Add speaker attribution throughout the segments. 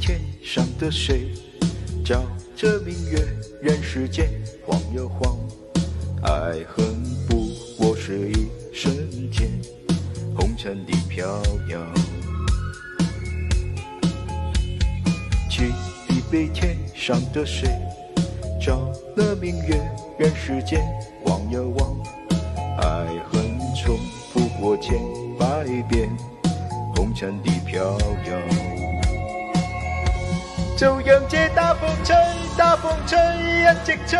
Speaker 1: 天上的水，照着明月，人世间晃呀晃，爱恨不过是一瞬间，红尘的飘摇。沏一杯天上的水，照了明月，人世间望呀望，爱恨重复过千百遍，红尘的飘摇。就讓這打風吹，打風吹，一直吹，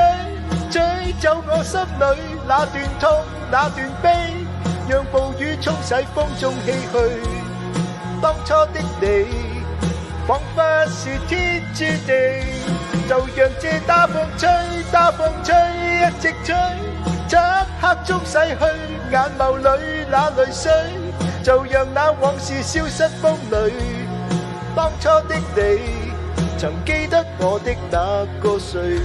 Speaker 1: 吹走我心裏那段痛，那段悲，讓暴雨沖洗風中唏噓。當初的你，彷彿是天注定。就讓這打風吹，打風吹，一直吹，漆黑中逝去眼眸裏那淚水。就讓那往事消失風裏，當初的你。曾記得我的那個誰？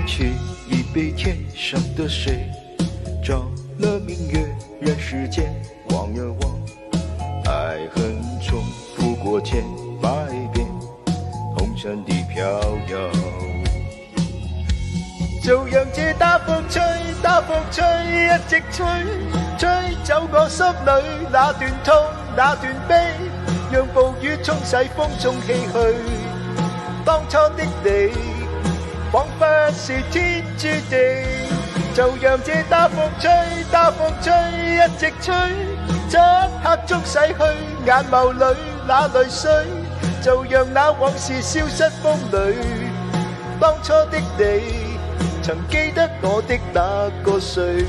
Speaker 1: 沏一杯天上的水，照了明月，人世間望呀望，愛恨重复过千百遍，红尘的飘摇。就讓這打風吹，打風吹，一直吹，吹走我心裏那段痛，那段悲，讓暴雨沖洗風中唏噓。當初的你，彷彿是天注定。就讓這打風吹，打風吹，一直吹，漆黑中逝去眼眸裏那淚水。就讓那往事消失風裏，當初的你，曾記得我的那個誰？